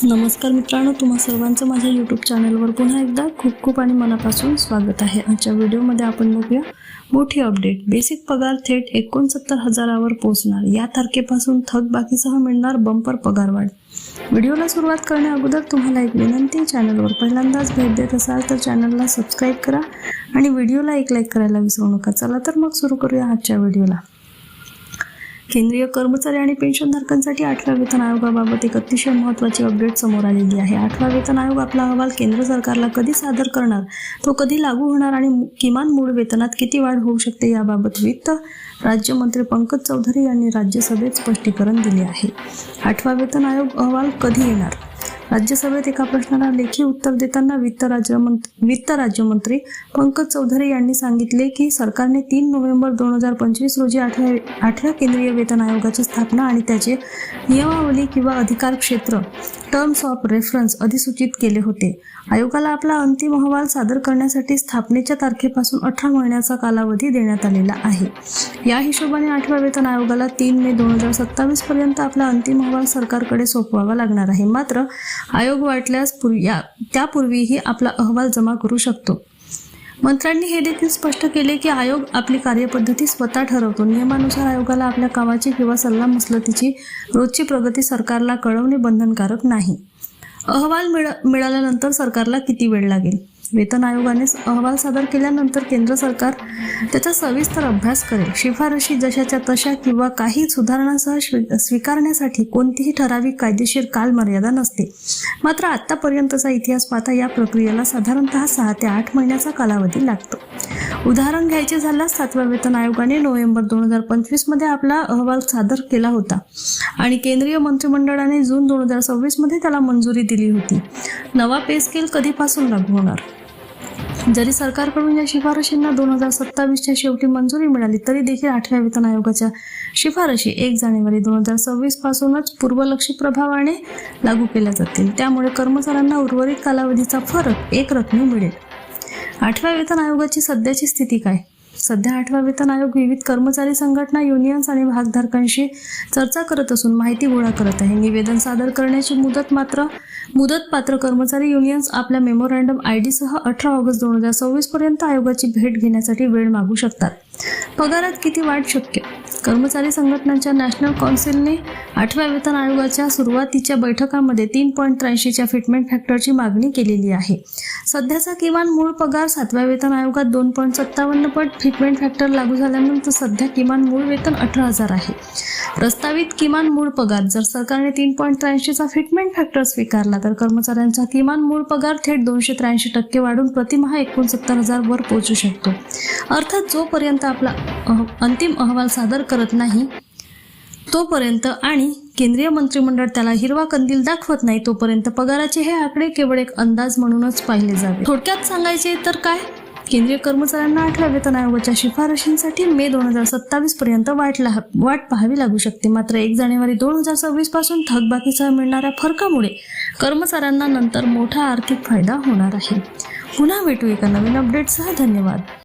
नमस्कार मित्रांनो, तुम्हा सर्वांचं माझ्या यूट्यूब चॅनलवर पुन्हा एकदा खूप खूप आणि मनापासून स्वागत आहे। आजच्या व्हिडिओमध्ये आपण बघूया मोठी अपडेट। बेसिक पगार थेट 69,000वर पोहोचणार। या तारखेपासून थकबाकीसह मिळणार बंपर पगारवाढ। व्हिडिओला सुरुवात करण्या अगोदर तुम्हाला एक विनंती, चॅनलवर पहिल्यांदाच भेट देत असाल तर चॅनलला सबस्क्राइब करा आणि व्हिडिओला एक लाईक करायला विसरू नका। चला तर मग सुरू करूया आजच्या व्हिडिओला। केंद्रीय कर्मचारी आणि पेन्शनधारकांसाठी 8व्या वेतन आयोगाबाबत एक अतिशय महत्त्वाची अपडेट समोर आलेली आहे। 8वा वेतन आयोग आपला अहवाल केंद्र सरकारला कधी सादर करणार, तो कधी लागू होणार आणि किमान मूळ वेतनात किती वाढ होऊ शकते याबाबत वित्त राज्यमंत्री पंकज चौधरी यांनी राज्यसभेत स्पष्टीकरण दिले आहे। 8वा वेतन आयोग अहवाल कधी येणार? राज्यसभेत एका प्रश्नाला लेखी उत्तर देताना वित्त राज्यमंत्री पंकज चौधरी यांनी सांगितले की सरकारने 3 नोव्हेंबर 2025 रोजी 8व्या केंद्रीय वेतन आयोगाची स्थापना आणि त्याचे नियमावली किंवा अधिकार क्षेत्र टर्म्स ऑफ रेफरन्स अधिसूचित केले होते। आयोगाला आपला अंतिम अहवाल सादर करण्यासाठी स्थापनेच्या तारखेपासून 18 महिन्याचा कालावधी देण्यात आलेला आहे। या हिशोबाने 8व्या वेतन आयोगाला 3 मे 2027 पर्यंत आपला अंतिम अहवाल सरकारकडे सोपवावा लागणार आहे। मात्र आयोग वाटल्यास त्यापूर्वीही आपला अहवाल जमा करू शकतो। मंत्र्यांनी हे देखील स्पष्ट केले की आयोग आपली कार्यपद्धती स्वतः ठरवतो। नियमानुसार आयोगाला आपल्या कामाची किंवा सल्लामसलतीची रोजची प्रगती सरकारला कळवणे बंधनकारक नाही। अहवाल मिळाल्यानंतर सरकारला किती वेळ लागेल? वेतन आयोगाने अहवाल सादर केल्यानंतर केंद्र सरकार त्याचा सविस्तर अभ्यास करेल। शिफारशी जशाच्या तशा किंवा काही सुधारणांसह स्वीकारण्यासाठी कोणतीही ठराविक कायदेशीर कालमर्यादा नसते। मात्र आतापर्यंतचा इतिहास पाहता या प्रक्रियेला साधारणतः 6 ते 8 महिन्याचा कालावधी लागतो। उदाहरण घ्यायचे झाल्यास 7व्या वेतन आयोगाने नोव्हेंबर 2025 मध्ये आपला अहवाल सादर केला होता आणि केंद्रीय मंत्रिमंडळाने जून 2026 मध्ये त्याला मंजुरी दिली होती। नवा पे स्केल कधीपासून लागू होणार? जरी सरकारकडून या शिफारशींना 2027च्या शेवटी मंजुरी मिळाली तरी देखील 8व्या वेतन आयोगाच्या शिफारशी 1 जानेवारी 2026 पासूनच पूर्वलक्षी प्रभावाने लागू केल्या जातील। त्यामुळे कर्मचाऱ्यांना उर्वरित कालावधीचा फरक एकरकमी मिळेल। 8व्या वेतन आयोगाची सध्याची स्थिती काय? सध्या 8वा वेतन आयोग विविध कर्मचारी संघटना, युनियन्स आणि भागधारकांशी चर्चा करत असून माहिती गोळा करत आहे। निवेदन सादर करण्याची मुदतपात्र कर्मचारी युनियन्स आपल्या मेमोरँडम ID सह 18 ऑगस्ट 2026 पर्यंत आयोगाची भेट घेण्यासाठी वेळ मागू शकतात। पगारात किती वाढ शक्य? कर्मचारी संघटनांच्या नॅशनल काउन्सिलने 8व्या वेतन आयोगाच्या सुरुवातीच्या बैठकांमध्ये 3.83च्या फिटमेंट फॅक्टरची मागणी केलेली आहे। सध्याचा किमान मूळ पगार 7व्या वेतन आयोगात 2.57 पट फिटमेंट फॅक्टर लागू झाल्यानंतर सध्या किमान मूळ वेतन 18,000 आहे। प्रस्तावित किमान मूळ पगार जर सरकारने 3.83चा फिटमेंट फॅक्टर स्वीकारला तर कर्मचाऱ्यांचा किमान मूळ पगार थेट 283% वाढून प्रतिमाह 69,000 वर पोहोचू शकतो। अर्थात जोपर्यंत आपला अंतिम अहवाल सादर करत नाही तोपर्यंत आणि केंद्रीय मंत्रिमंडळ त्याला हिरवा कंदील दाखवत नाही तोपर्यंत पगाराचे हे आकडे केवळ एक अंदाज म्हणूनच पाहिले जावे। थोडक्यात सांगायचे तर काय? केंद्रीय कर्मचाऱ्यांना 8व्या वेतन आयोगाच्या शिफारशींसाठी मे 2027 पर्यंत वाट पाहावी लागू शकते। मात्र 1 जानेवारी 2026 पासून थकबाकीसह मिळणाऱ्या फरकामुळे कर्मचाऱ्यांना नंतर मोठा आर्थिक फायदा होणार आहे। पुन्हा भेटू एका नवीन अपडेटसह। धन्यवाद।